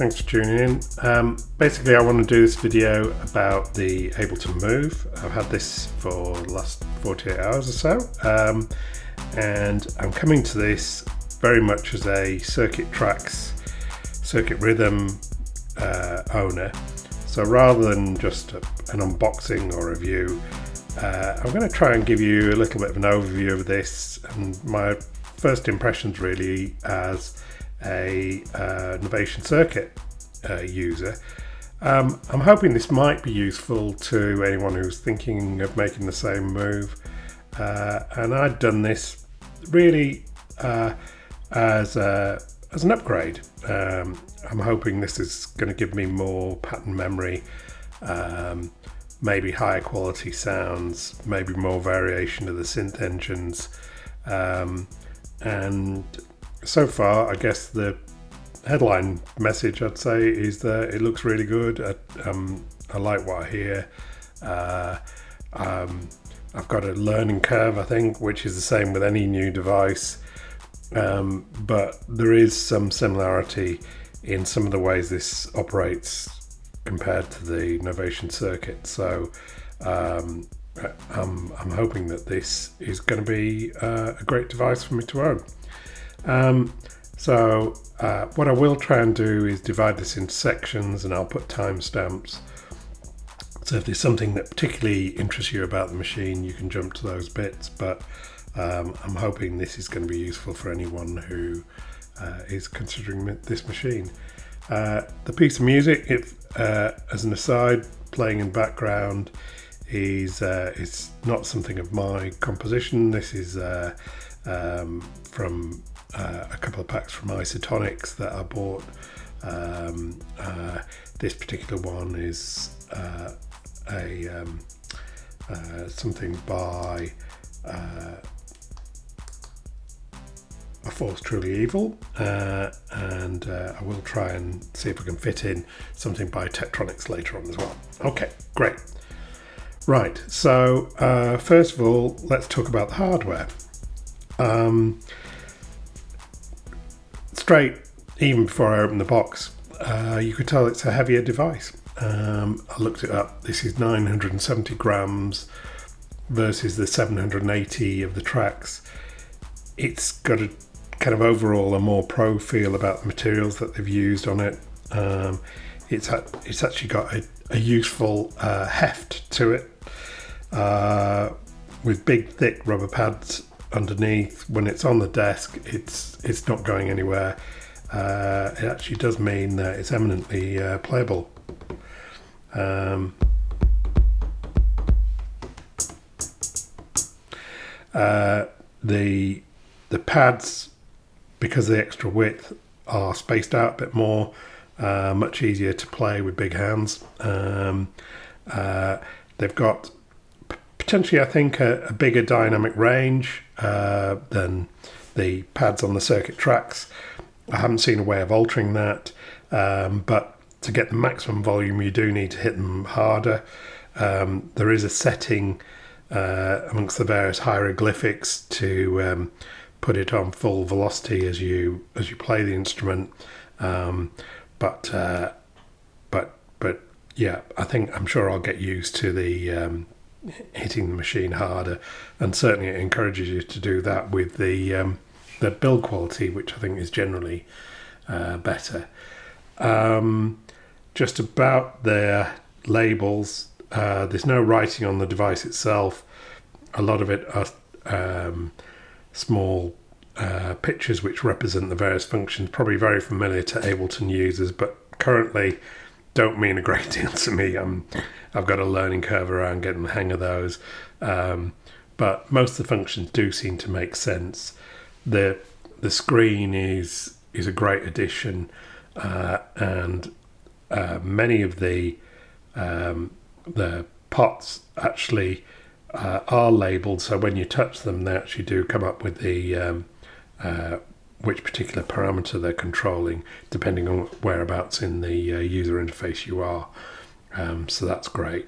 thanks for tuning in. Basically, I want to do this video about the Ableton Move. I've had this for the last 48 hours or so, and I'm coming to this very much as a Circuit Tracks, Circuit Rhythm owner. So rather than just an unboxing or review, I'm going to try and give you a little bit of an overview of this and my first impressions really as a Novation Circuit user. I'm hoping this might be useful to anyone who's thinking of making the same move, and I'd done this really as an upgrade. I'm hoping this is going to give me more pattern memory, maybe higher quality sounds, maybe more variation of the synth engines, and so far I guess the headline message I'd say is that it looks really good. I like what I hear. I've got a learning curve, I think, which is the same with any new device, but there is some similarity in some of the ways this operates compared to the Novation Circuit. So I'm hoping that this is going to be a great device for me to own. So what I will try and do is divide this into sections, and I'll put timestamps. So if there's something that particularly interests you about the machine, you can jump to those bits. But I'm hoping this is going to be useful for anyone who is considering this machine. The piece of music, as an aside, playing in background is not something of my composition. This is from a couple of packs from Isotonik that I bought. This particular one is something by A Force Truly Evil, and I will try and see if I can fit in something by Techronix later on as well. Okay, great. Right, so first of all, let's talk about the hardware. Straight, even before I opened the box, you could tell it's a heavier device. I looked it up. This is 970 grams versus the 780 of the Tracks. It's got a kind of overall a more pro feel about the materials that they've used on it. It's actually got a useful heft to it, with big thick rubber pads underneath. When it's on the desk, it's not going anywhere. It actually does mean that it's eminently playable. The pads, because of the extra width, are spaced out a bit more, much easier to play with big hands. They've got potentially, I think, a bigger dynamic range than the pads on the Circuit Tracks. I haven't seen a way of altering that, but to get the maximum volume, you do need to hit them harder. There is a setting amongst the various hieroglyphics to put it on full velocity as you play the instrument. But yeah, I'm sure I'll get used to the hitting the machine harder, and certainly it encourages you to do that with the build quality, which I think is generally better. Just about their labels, there's no writing on the device itself. A lot of it are small pictures which represent the various functions, probably very familiar to Ableton users, but currently don't mean a great deal to me. I've got a learning curve around getting the hang of those, but most of the functions do seem to make sense. The screen is a great addition, and many of the pots actually are labelled, so when you touch them, they actually do come up with the which particular parameter they're controlling, depending on whereabouts in the user interface you are. So that's great.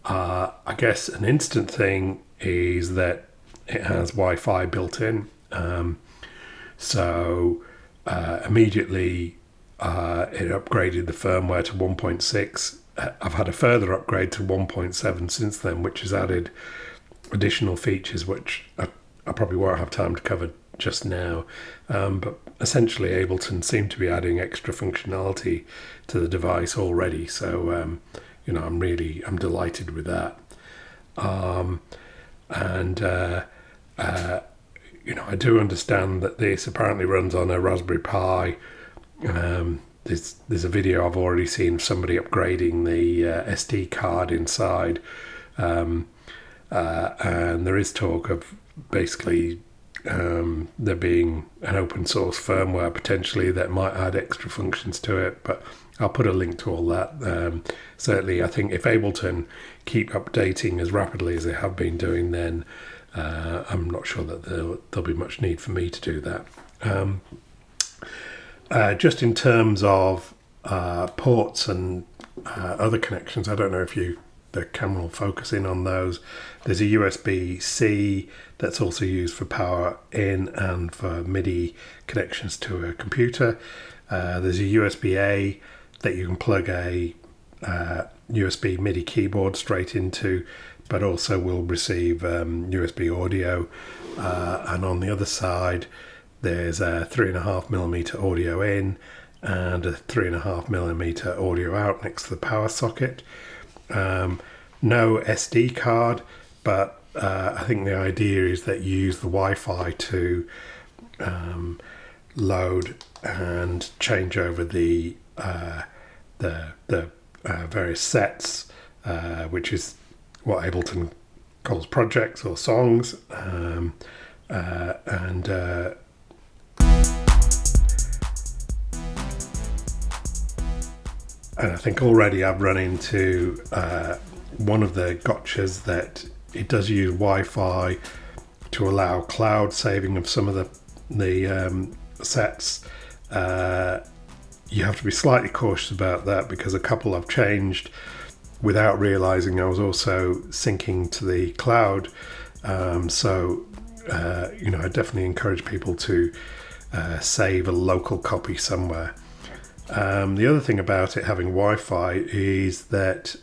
I guess an instant thing is that it has Wi-Fi built in. So immediately it upgraded the firmware to 1.6. I've had a further upgrade to 1.7 since then, which has added additional features which I probably won't have time to cover just now. But essentially, Ableton seemed to be adding extra functionality to the device already. So, I'm delighted with that. I do understand that this apparently runs on a Raspberry Pi. There's a video I've already seen of somebody upgrading the SD card inside, and there is talk of basically there being an open source firmware potentially that might add extra functions to it, but I'll put a link to all that. Certainly, I think if Ableton keep updating as rapidly as they have been doing, then I'm not sure that there'll be much need for me to do that. Just in terms of ports and other connections, I don't know if the camera will focus in on those. There's a USB-C that's also used for power in and for MIDI connections to a computer. There's a USB-A that you can plug a USB MIDI keyboard straight into, but also will receive USB audio. And on the other side, there's a 3.5mm audio in and a 3.5mm audio out next to the power socket. No SD card, but I think the idea is that you use the Wi-Fi to load and change over the various sets, which is what Ableton calls projects or songs, and I think already I've run into one of the gotchas that it does use Wi-Fi to allow cloud saving of some of the sets. You have to be slightly cautious about that because a couple I've changed without realizing I was also syncing to the cloud. So I definitely encourage people to save a local copy somewhere. The other thing about it having Wi-Fi is that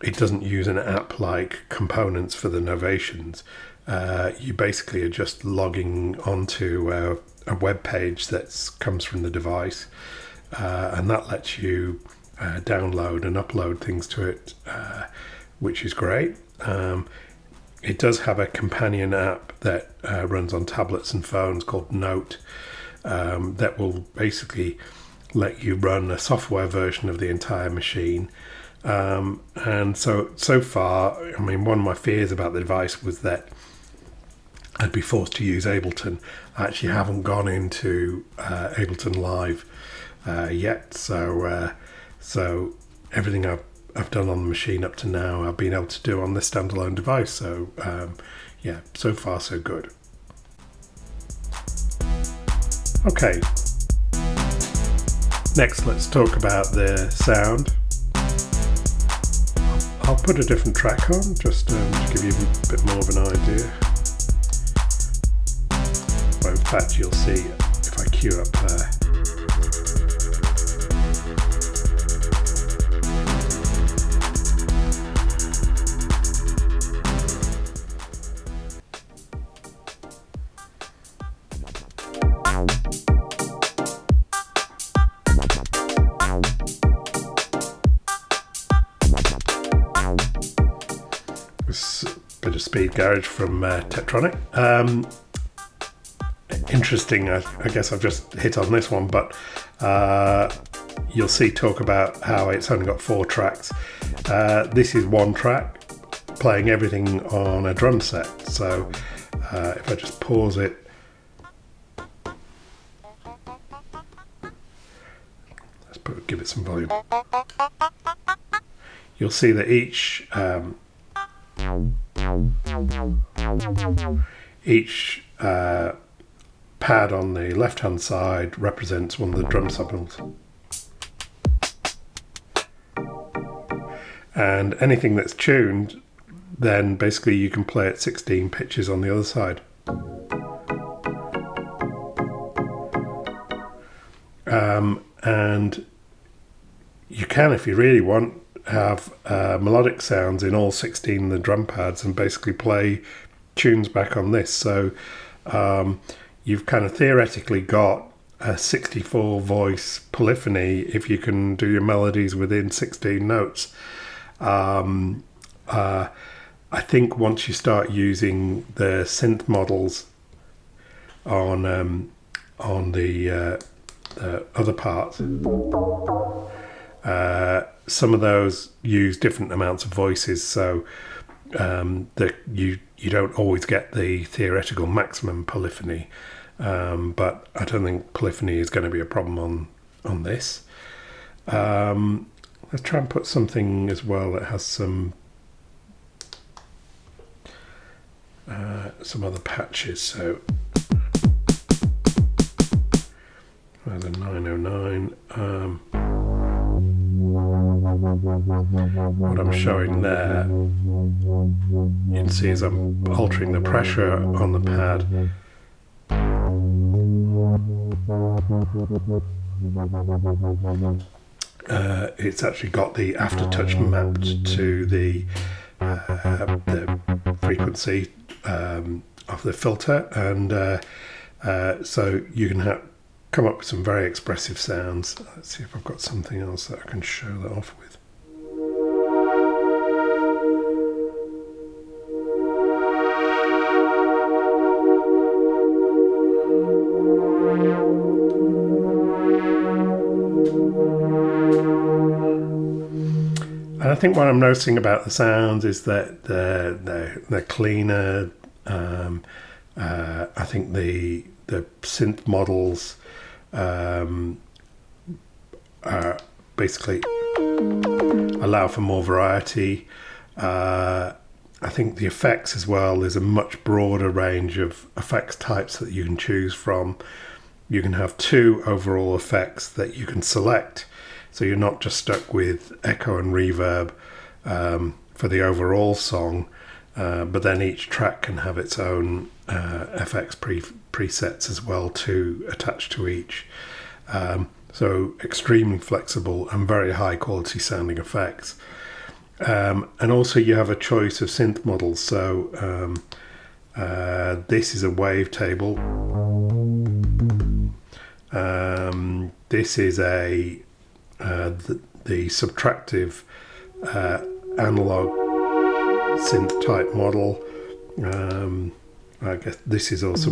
it doesn't use an app-like components for the Novations. You basically are just logging onto a web page that comes from the device, and that lets you download and upload things to it, which is great. It does have a companion app that runs on tablets and phones called Note, that will basically let you run a software version of the entire machine. And so far, I mean, one of my fears about the device was that I'd be forced to use Ableton. I actually haven't gone into Ableton Live yet, so everything I've done on the machine up to now, I've been able to do on this standalone device. So so far so good. Okay. Next, let's talk about the sound. I'll put a different track on just to give you a bit more of an idea. Well, in fact, you'll see if I queue up this bit of speed garage from Techtronic. Interesting, I guess I've just hit on this one, but you'll see talk about how it's only got 4 tracks. This is one track playing everything on a drum set. So if I just pause it, give it some volume. You'll see that each pad on the left hand side represents one of the drum samples, and anything that's tuned, then basically you can play at 16 pitches on the other side. and you can, if you really want, have melodic sounds in all 16 of the drum pads and basically play tunes back on this. So you've kind of theoretically got a 64 voice polyphony if you can do your melodies within 16 notes. I think once you start using the synth models on the other parts, some of those use different amounts of voices, so that you don't always get the theoretical maximum polyphony. But I don't think polyphony is going to be a problem on this. Let's try and put something as well that has some other patches. So there's a 909. What I'm showing there, you can see as I'm altering the pressure on the pad, it's actually got the aftertouch mapped to the frequency of the filter, and so you can come up with some very expressive sounds. Let's see if I've got something else that I can show that off with. And I think what I'm noticing about the sounds is that they're cleaner. I think the synth models basically allow for more variety. I think the effects as well, there's a much broader range of effects types that you can choose from. You can have 2 overall effects that you can select, so you're not just stuck with echo and reverb for the overall song, but then each track can have its own FX presets as well to attach to each. So extremely flexible and very high quality sounding effects. And also you have a choice of synth models. So this is a wavetable. This is the subtractive analog synth type model. I guess this is also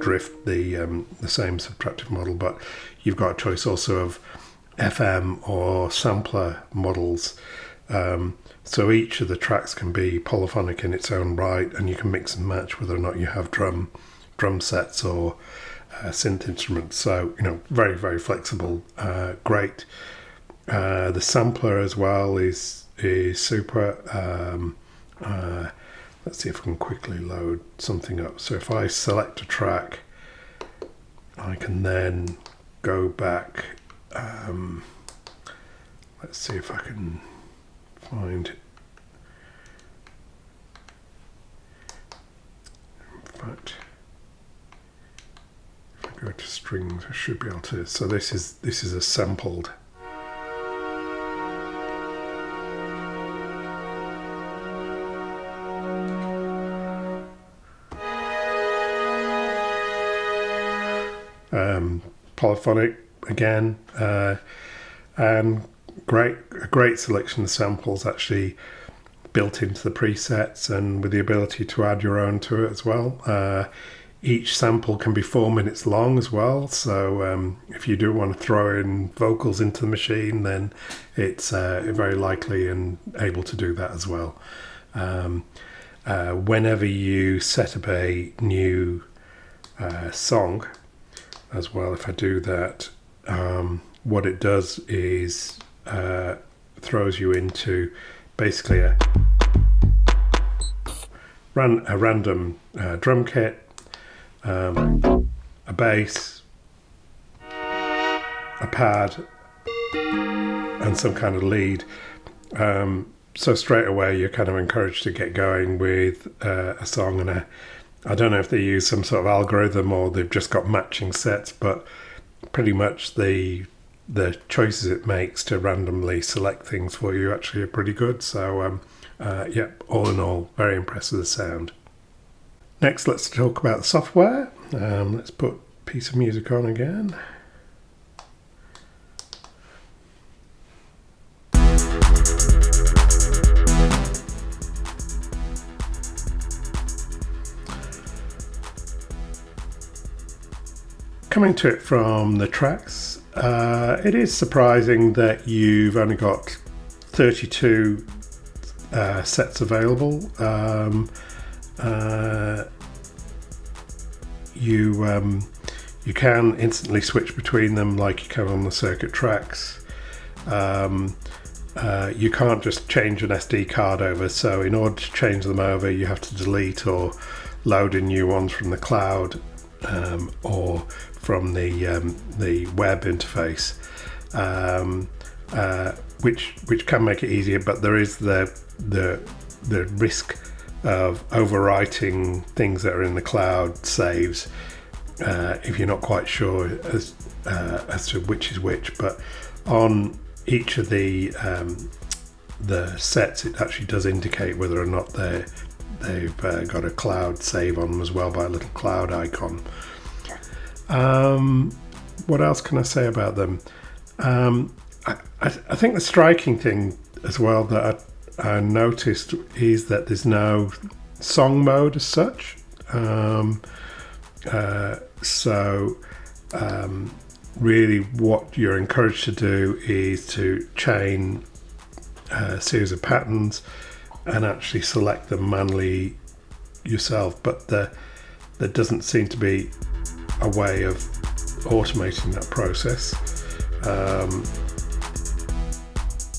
drift, the same subtractive model, but you've got a choice also of FM or sampler models. So each of the tracks can be polyphonic in its own right, and you can mix and match whether or not you have drum sets or synth instruments. So, very, very flexible, great. The sampler as well is super. Let's see if I can quickly load something up. So if I select a track, I can then go back. Let's see if I can find. In fact, if I go to strings, I should be able to. So this is a sampled. Polyphonic again, and a great selection of samples actually built into the presets, and with the ability to add your own to it as well. Each sample can be 4 minutes long as well, so if you do want to throw in vocals into the machine, then it's very likely and able to do that as well. Whenever you set up a new song as well, if I do that, what it does is throws you into basically a random drum kit, a bass, a pad, and some kind of lead. So straight away you're kind of encouraged to get going with a song, and I don't know if they use some sort of algorithm or they've just got matching sets, but pretty much the choices it makes to randomly select things for you actually are pretty good. So yeah, all in all, very impressed with the sound. Next, let's talk about the software. Let's put a piece of music on again. Coming to it from the tracks, it is surprising that you've only got 32 sets available. You can instantly switch between them like you can on the circuit tracks. You can't just change an SD card over, so in order to change them over you have to delete or load in new ones from the cloud or from the web interface, which can make it easier, but there is the risk of overwriting things that are in the cloud saves if you're not quite sure as to which is which. But on each of the sets, it actually does indicate whether or not they've got a cloud save on them as well by a little cloud icon. What else can I say about them? I think the striking thing as well that I noticed is that there's no song mode as such. So really what you're encouraged to do is to chain a series of patterns and actually select them manually yourself, but there doesn't seem to be a way of automating that process,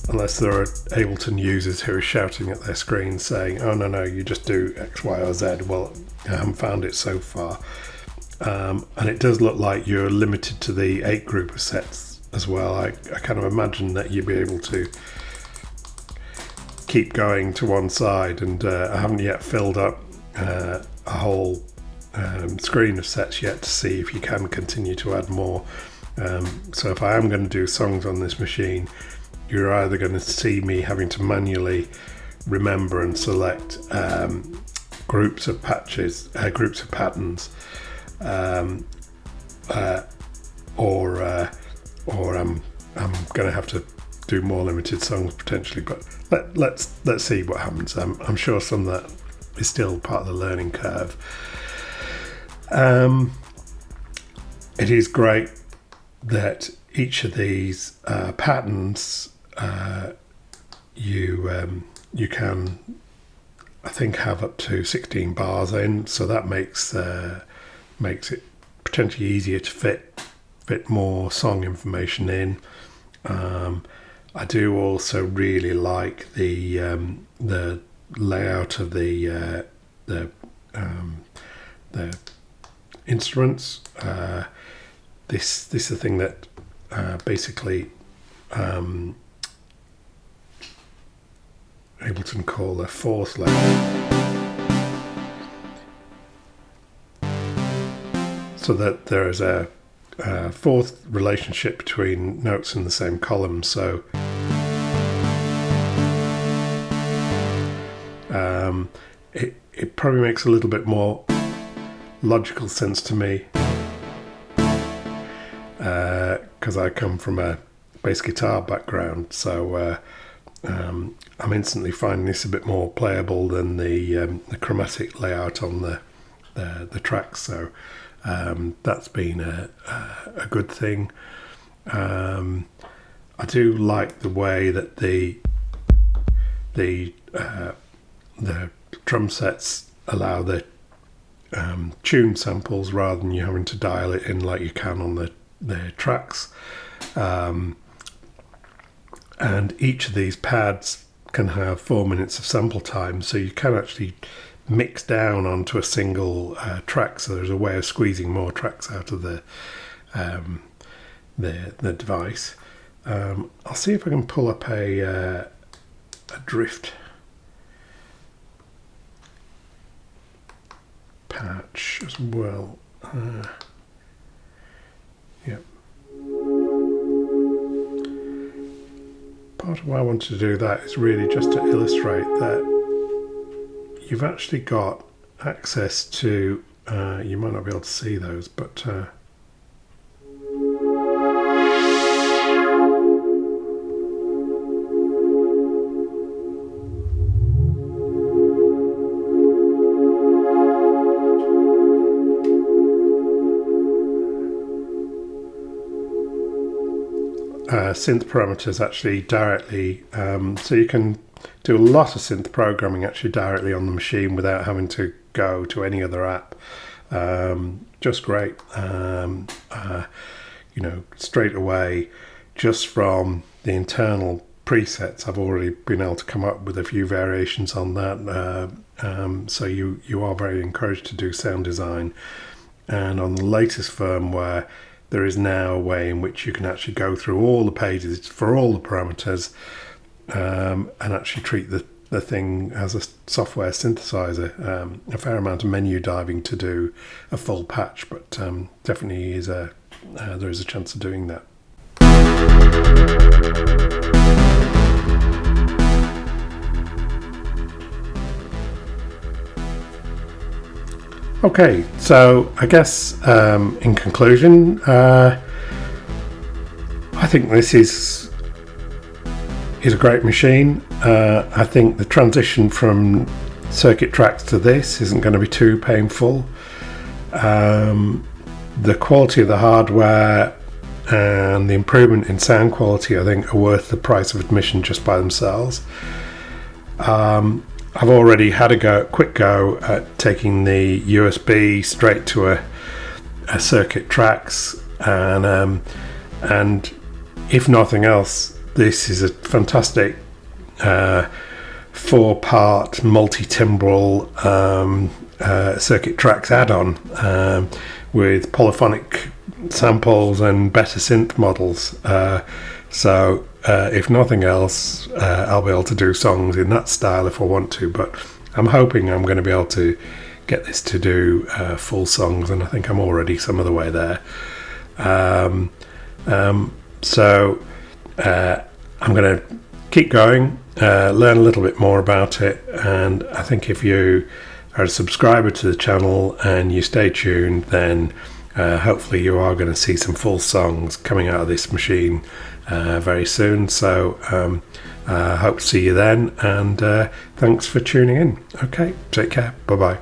unless there are Ableton users who are shouting at their screen saying, oh no, you just do X, Y or Z. Well, I haven't found it so far. And it does look like you're limited to the 8 group of sets as well. I kind of imagine that you'd be able to keep going to one side, and I haven't yet filled up a whole screen of sets yet to see if you can continue to add more. So if I am going to do songs on this machine, you're either going to see me having to manually remember and select groups of patterns, or I'm going to have to do more limited songs potentially. But let's see what happens. I'm sure some of that is still part of the learning curve. It is great that each of these patterns you can, I think, have up to 16 bars in, so that makes it potentially easier to fit more song information in. I do also really like the layout of the instruments. This is the thing that basically Ableton call a fourth layer, so that there is a fourth relationship between notes in the same column. So it probably makes a little bit more logical sense to me, because I come from a bass guitar background, so I'm instantly finding this a bit more playable than the chromatic layout on the tracks. So that's been a good thing. I do like the way that the drum sets allow the tune samples rather than you having to dial it in like you can on the tracks. And each of these pads can have 4 minutes of sample time, so you can actually mix down onto a single track. So there's a way of squeezing more tracks out of the device. I'll see if I can pull up a drift patch as well. Yep. part of why I wanted to do that is really just to illustrate that you've actually got access to, you might not be able to see those, but synth parameters actually directly, so you can do a lot of synth programming actually directly on the machine without having to go to any other app. Just great, you know, straight away just from the internal presets I've already been able to come up with a few variations on that, so you are very encouraged to do sound design. And on the latest firmware there is now a way in which you can actually go through all the pages for all the parameters, and actually treat the thing as a software synthesizer. A fair amount of menu diving to do a full patch, but definitely is there is a chance of doing that. Okay, so I guess in conclusion, I think this is a great machine. I think the transition from circuit tracks to this isn't going to be too painful. The quality of the hardware and the improvement in sound quality, I think, are worth the price of admission just by themselves. I've already had a quick go at taking the USB straight to a circuit tracks, and if nothing else, this is a fantastic 4-part multi-timbral circuit tracks add-on with polyphonic samples and better synth models. So if nothing else, I'll be able to do songs in that style if I want to, but I'm hoping I'm going to be able to get this to do full songs, and I think I'm already some of the way there. So I'm going to keep going, learn a little bit more about it, and I think if you are a subscriber to the channel and you stay tuned, then hopefully you are going to see some full songs coming out of this machine very soon. So hope to see you then, and thanks for tuning in. Okay, take care, bye bye.